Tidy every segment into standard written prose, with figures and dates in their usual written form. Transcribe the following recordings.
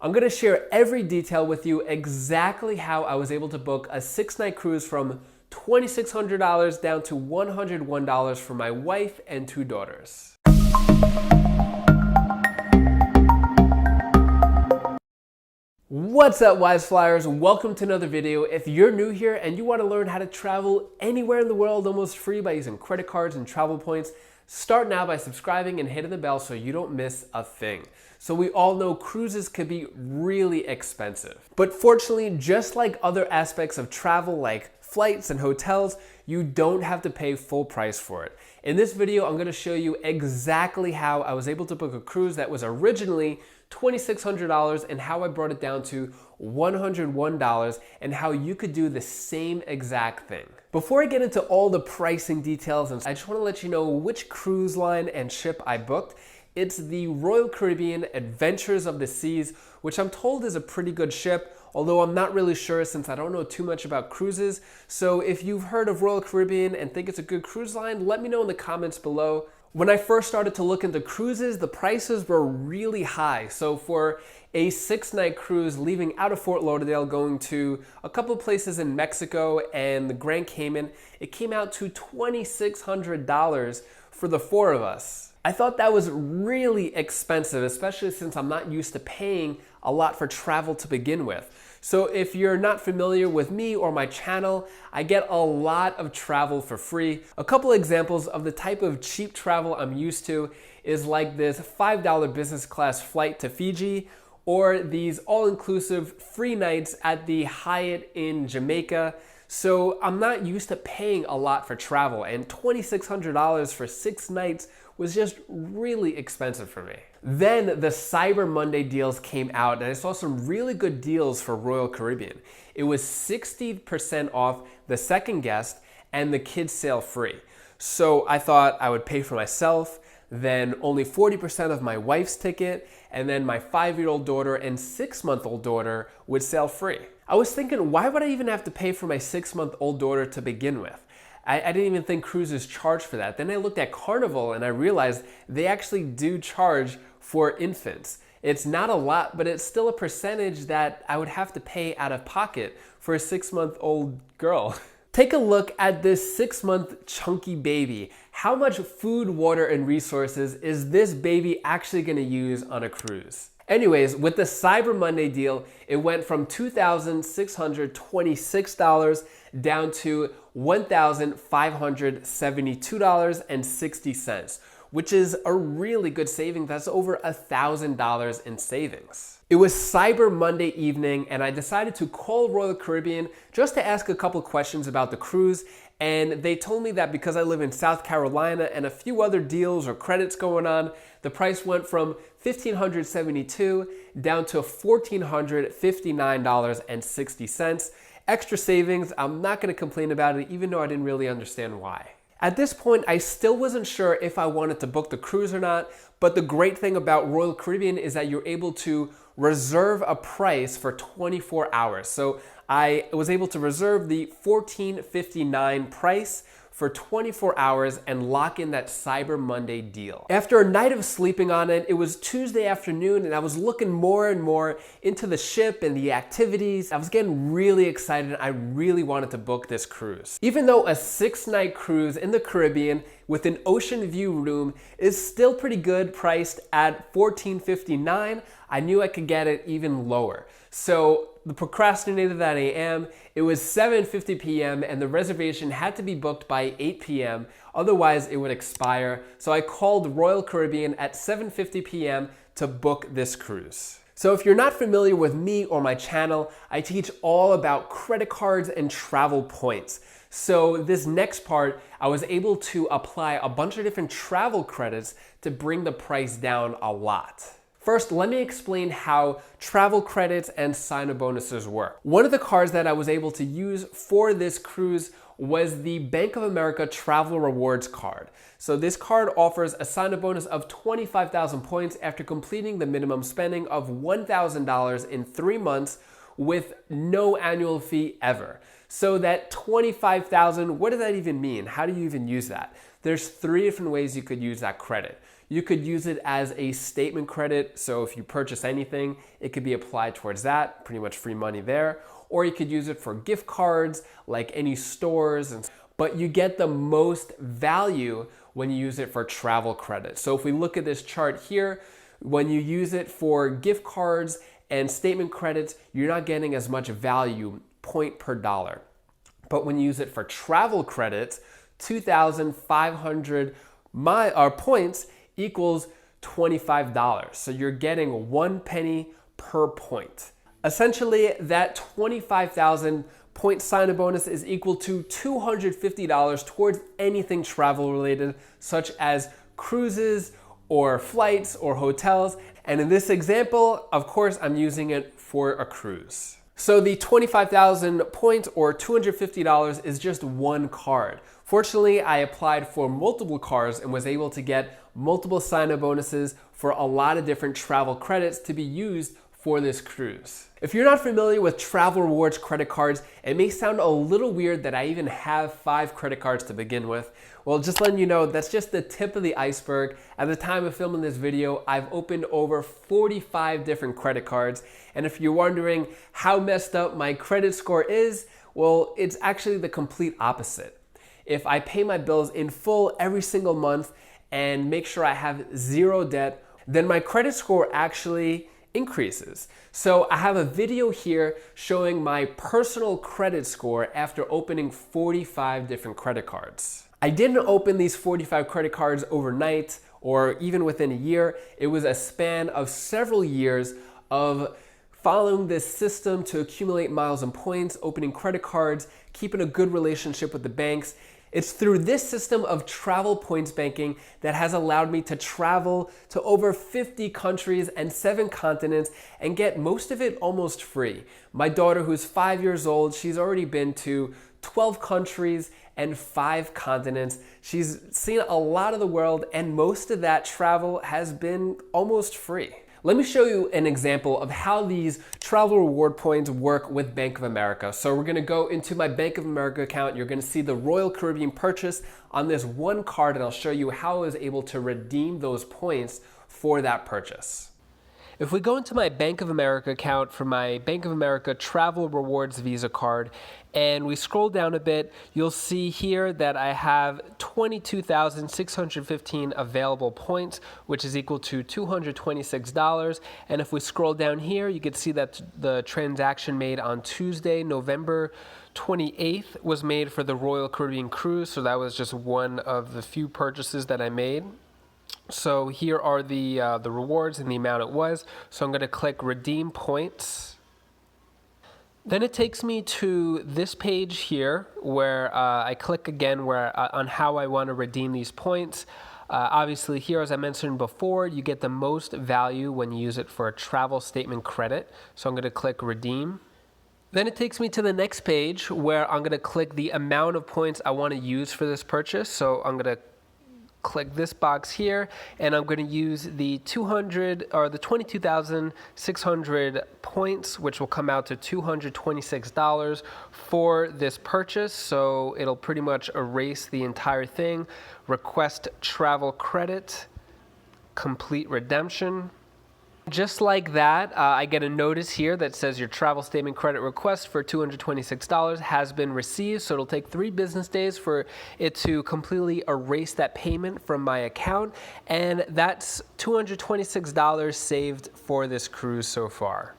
I'm gonna share every detail with you, exactly how I was able to book a 6-night cruise from $2,600 down to $101 for my wife and 2 daughters. What's up, Wise Flyers? Welcome to another video. If you're new here and you want to learn how to travel anywhere in the world almost free by using credit cards and travel points, start now by subscribing and hitting the bell so you don't miss a thing. So we all know cruises could be really expensive. But fortunately, just like other aspects of travel like flights and hotels, you don't have to pay full price for it. In this video, I'm going to show you exactly how I was able to book a cruise that was originally $2,600 and how I brought it down to $101 and how you could do the same exact thing. Before I get into all the pricing details, I just want to let you know which cruise line and ship I booked. It's the Royal Caribbean Adventures of the Seas, which I'm told is a pretty good ship, although I'm not really sure since I don't know too much about cruises. So if you've heard of Royal Caribbean and think it's a good cruise line, let me know in the comments below. When I first started to look into cruises, the prices were really high. So for a 6-night cruise leaving out of Fort Lauderdale, going to a couple of places in Mexico and the Grand Cayman, it came out to $2,600 for the 4 of us. I thought that was really expensive, especially since I'm not used to paying a lot for travel to begin with. So if you're not familiar with me or my channel, I get a lot of travel for free. A couple examples of the type of cheap travel I'm used to is like this $5 business class flight to Fiji, or these all-inclusive free nights at the Hyatt in Jamaica. So I'm not used to paying a lot for travel, and $2,600 for 6 nights was just really expensive for me. Then the Cyber Monday deals came out and I saw some really good deals for Royal Caribbean. It was 60% off the second guest and the kids sail free. So I thought I would pay for myself, then only 40% of my wife's ticket, and then my 5-year-old daughter and 6-month-old daughter would sail free. I was thinking, why would I even have to pay for my 6-month-old daughter to begin with? I didn't even think cruises charge for that. Then I looked at Carnival and I realized they actually do charge for infants. It's not a lot, but it's still a percentage that I would have to pay out of pocket for a 6-month-old girl. Take a look at this 6-month chunky baby. How much food, water, and resources is this baby actually gonna use on a cruise? Anyways, with the Cyber Monday deal, it went from $2,626 down to $1,572.60, which is a really good saving. That's over $1,000 in savings. It was Cyber Monday evening and I decided to call Royal Caribbean just to ask a couple questions about the cruise, and they told me that because I live in South Carolina and a few other deals or credits going on, the price went from $1,572 down to $1,459.60. Extra savings, I'm not gonna complain about it even though I didn't really understand why. At this point, I still wasn't sure if I wanted to book the cruise or not, but the great thing about Royal Caribbean is that you're able to reserve a price for 24 hours. So I was able to reserve the $1,459 price for 24 hours and lock in that Cyber Monday deal. After a night of sleeping on it, it was Tuesday afternoon and I was looking more and more into the ship and the activities. I was getting really excited. I really wanted to book this cruise. Even though a 6-night cruise in the Caribbean with an ocean view room is still pretty good, priced at $1,459, I knew I could get it even lower. So the procrastinator that I am, it was 7:50 p.m. and the reservation had to be booked by 8 p.m. Otherwise it would expire. So I called Royal Caribbean at 7:50 p.m. to book this cruise. So if you're not familiar with me or my channel, I teach all about credit cards and travel points. So this next part, I was able to apply a bunch of different travel credits to bring the price down a lot. First, let me explain how travel credits and sign-up bonuses work. One of the cards that I was able to use for this cruise was the Bank of America Travel Rewards card. So this card offers a sign-up bonus of 25,000 points after completing the minimum spending of $1,000 in 3 months with no annual fee ever. So that 25,000, what does that even mean? How do you even use that? There's 3 different ways you could use that credit. You could use it as a statement credit. So if you purchase anything, it could be applied towards that, pretty much free money there. Or you could use it for gift cards, like any stores. But you get the most value when you use it for travel credit. So if we look at this chart here, when you use it for gift cards and statement credits, you're not getting as much value, point per dollar. But when you use it for travel credits, 2,500 points equals $25. So you're getting 1 penny per point. Essentially, that 25,000 point sign-up bonus is equal to $250 towards anything travel related, such as cruises or flights or hotels. And in this example, of course, I'm using it for a cruise. So the 25,000 points or $250 is just one card. Fortunately, I applied for multiple cards and was able to get multiple sign-up bonuses for a lot of different travel credits to be used for this cruise. If you're not familiar with travel rewards credit cards, it may sound a little weird that I even have 5 credit cards to begin with. Well, just letting you know, that's just the tip of the iceberg. At the time of filming this video, I've opened over 45 different credit cards. And if you're wondering how messed up my credit score is, well, it's actually the complete opposite. If I pay my bills in full every single month and make sure I have 0 debt, then my credit score actually increases. So I have a video here showing my personal credit score after opening 45 different credit cards. I didn't open these 45 credit cards overnight or even within a year. It was a span of several years of following this system to accumulate miles and points, opening credit cards, keeping a good relationship with the banks. It's through this system of travel points banking that has allowed me to travel to over 50 countries and 7 continents and get most of it almost free. My daughter, who's 5 years old, she's already been to 12 countries and 5 continents. She's seen a lot of the world, and most of that travel has been almost free. Let me show you an example of how these travel reward points work with Bank of America. So we're gonna go into my Bank of America account. You're gonna see the Royal Caribbean purchase on this one card, and I'll show you how I was able to redeem those points for that purchase. If we go into my Bank of America account for my Bank of America Travel Rewards Visa card, and we scroll down a bit, you'll see here that I have 22,615 available points, which is equal to $226. And if we scroll down here, you can see that the transaction made on Tuesday, November 28th, was made for the Royal Caribbean cruise. So that was just one of the few purchases that I made. So here are the rewards and the amount it was. So I'm going to click Redeem Points. Then it takes me to this page here where I click again on how I want to redeem these points. Obviously here, as I mentioned before, you get the most value when you use it for a travel statement credit. So I'm going to click Redeem. Then it takes me to the next page where I'm going to click the amount of points I want to use for this purchase. So I'm going to click this box here, and I'm going to use the 22,600 points, which will come out to $226 for this purchase. So it'll pretty much erase the entire thing. Request travel credit, complete redemption. Just like that, I get a notice here that says your travel statement credit request for $226 has been received. So it'll take 3 business days for it to completely erase that payment from my account. And that's $226 saved for this cruise so far.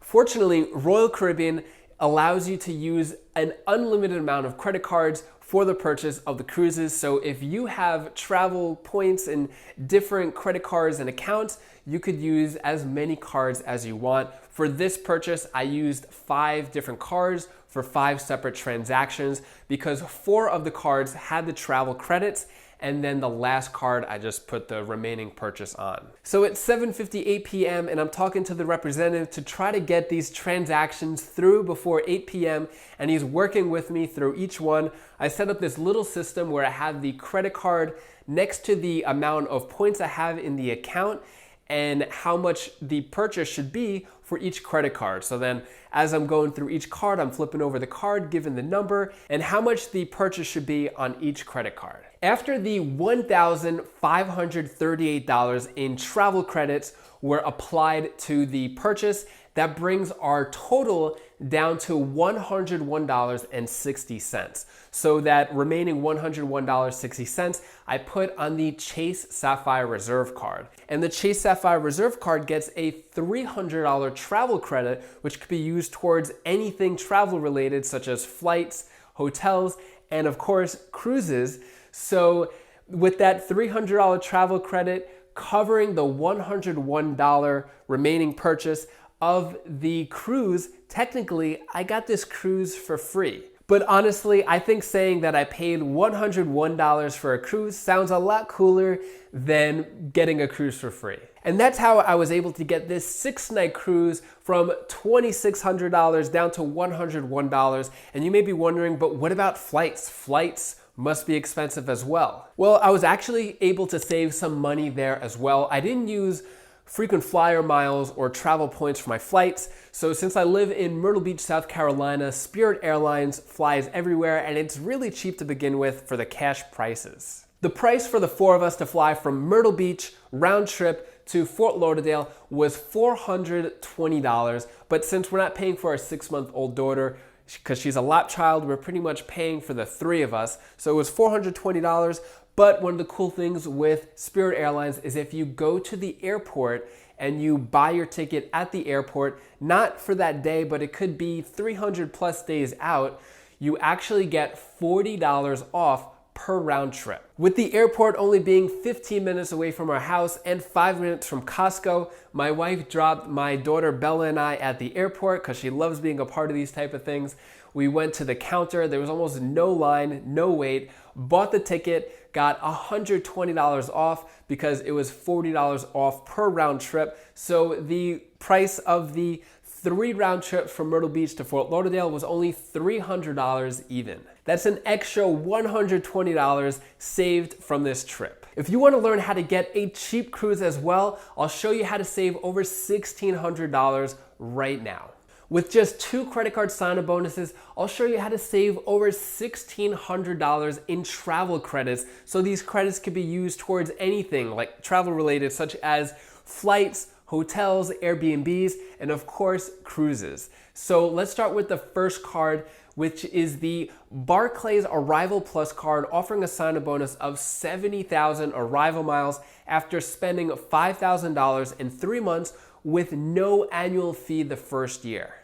Fortunately, Royal Caribbean allows you to use an unlimited amount of credit cards for the purchase of the cruises. So if you have travel points in different credit cards and accounts, you could use as many cards as you want. For this purchase, I used 5 different cards for 5 separate transactions because 4 of the cards had the travel credits, and then the last card, I just put the remaining purchase on. So it's 7:58 p.m. and I'm talking to the representative to try to get these transactions through before 8 p.m. and he's working with me through each one. I set up this little system where I have the credit card next to the amount of points I have in the account, and how much the purchase should be for each credit card. So then as I'm going through each card, I'm flipping over the card, given the number, and how much the purchase should be on each credit card. After the $1,538 in travel credits were applied to the purchase, that brings our total down to $101.60. So that remaining $101.60 I put on the Chase Sapphire Reserve card. And the Chase Sapphire Reserve card gets a $300 travel credit, which could be used towards anything travel related, such as flights, hotels, and of course, cruises. So with that $300 travel credit covering the $101 remaining purchase of the cruise, technically, I got this cruise for free. But honestly, I think saying that I paid $101 for a cruise sounds a lot cooler than getting a cruise for free. And that's how I was able to get this 6-night cruise from $2,600 down to $101. And you may be wondering, but what about flights? Flights must be expensive as well. Well, I was actually able to save some money there as well. I didn't use frequent flyer miles or travel points for my flights. So since I live in Myrtle Beach, South Carolina, Spirit Airlines flies everywhere, and it's really cheap to begin with for the cash prices. The price for the 4 of us to fly from Myrtle Beach round trip to Fort Lauderdale was $420. But since we're not paying for our 6-month-old daughter, because she's a lap child, we're pretty much paying for the 3 of us. So it was $420. But one of the cool things with Spirit Airlines is if you go to the airport and you buy your ticket at the airport, not for that day, but it could be 300 plus days out, you actually get $40 off per round trip. With the airport only being 15 minutes away from our house and 5 minutes from Costco, my wife dropped my daughter Bella and I at the airport because she loves being a part of these type of things. We went to the counter, there was almost no line, no wait, bought the ticket, got $120 off because it was $40 off per round trip. So the price of the 3 round trips from Myrtle Beach to Fort Lauderdale was only $300 even. That's an extra $120 saved from this trip. If you want to learn how to get a cheap cruise as well, I'll show you how to save over $1,600 right now. With just 2 credit card sign-up bonuses, I'll show you how to save over $1,600 in travel credits. So these credits can be used towards anything like travel related, such as flights, hotels, Airbnbs, and of course, cruises. So let's start with the first card, which is the Barclays Arrival Plus card, offering a sign-up bonus of 70,000 arrival miles after spending $5,000 in 3 months with no annual fee the first year.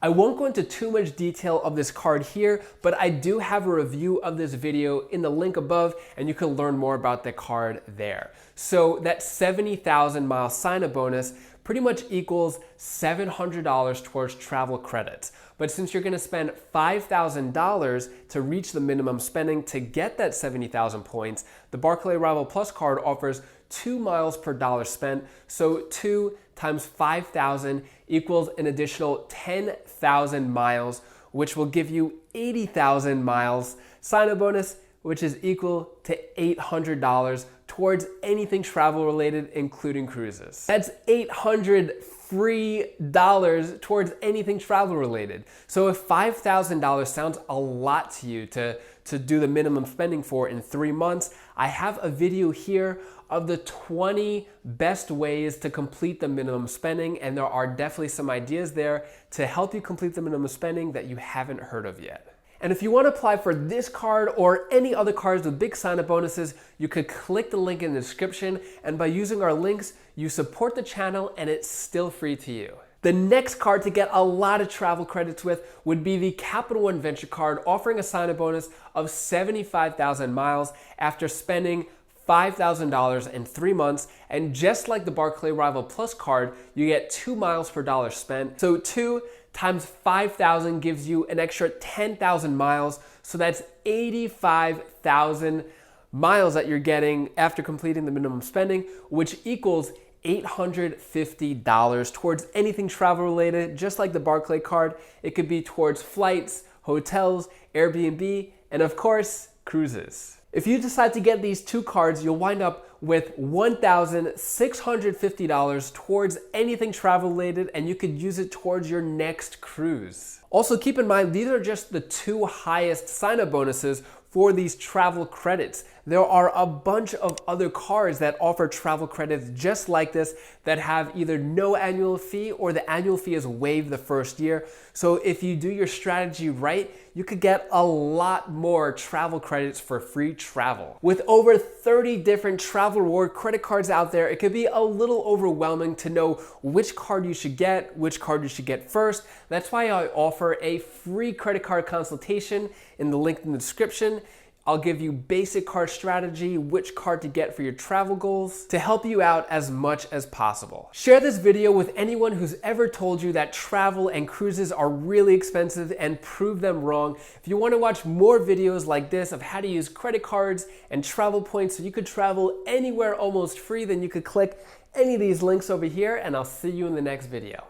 I won't go into too much detail of this card here, but I do have a review of this video in the link above, and you can learn more about the card there. So that 70,000 mile sign-up bonus pretty much equals $700 towards travel credits. But since you're gonna spend $5,000 to reach the minimum spending to get that 70,000 points, the Barclays Arrival Plus card offers 2 miles per dollar spent. So 2 times 5,000 equals an additional 10,000 miles, which will give you 80,000 miles sign-up bonus, which is equal to $800 towards anything travel related, including cruises. That's $800 free dollars towards anything travel related. So if $5,000 sounds a lot to you to do the minimum spending for in 3 months, I have a video here of the 20 best ways to complete the minimum spending, and there are definitely some ideas there to help you complete the minimum spending that you haven't heard of yet. And if you want to apply for this card or any other cards with big sign-up bonuses, you could click the link in the description, and by using our links, you support the channel and it's still free to you. The next card to get a lot of travel credits with would be the Capital One Venture card, offering a sign-up bonus of 75,000 miles after spending $5,000 in 3 months, and just like the Barclays Arrival Plus card, you get 2 miles per dollar spent. So 2 times 5,000 gives you an extra 10,000 miles, so that's 85,000 miles that you're getting after completing the minimum spending, which equals $850 towards anything travel related. Just like the Barclays card, it could be towards flights, hotels, Airbnb, and of course, cruises. If you decide to get these 2 cards, you'll wind up with $1,650 towards anything travel related, and you could use it towards your next cruise. Also, keep in mind, these are just the 2 highest sign-up bonuses for these travel credits. There are a bunch of other cards that offer travel credits just like this that have either no annual fee or the annual fee is waived the first year. So if you do your strategy right, you could get a lot more travel credits for free travel. With over 30 different travel reward credit cards out there, it could be a little overwhelming to know which card you should get, which card you should get first. That's why I offer a free credit card consultation in the link in the description. I'll give you basic card strategy, which card to get for your travel goals, to help you out as much as possible. Share this video with anyone who's ever told you that travel and cruises are really expensive and prove them wrong. If you want to watch more videos like this of how to use credit cards and travel points so you could travel anywhere almost free, then you could click any of these links over here, and I'll see you in the next video.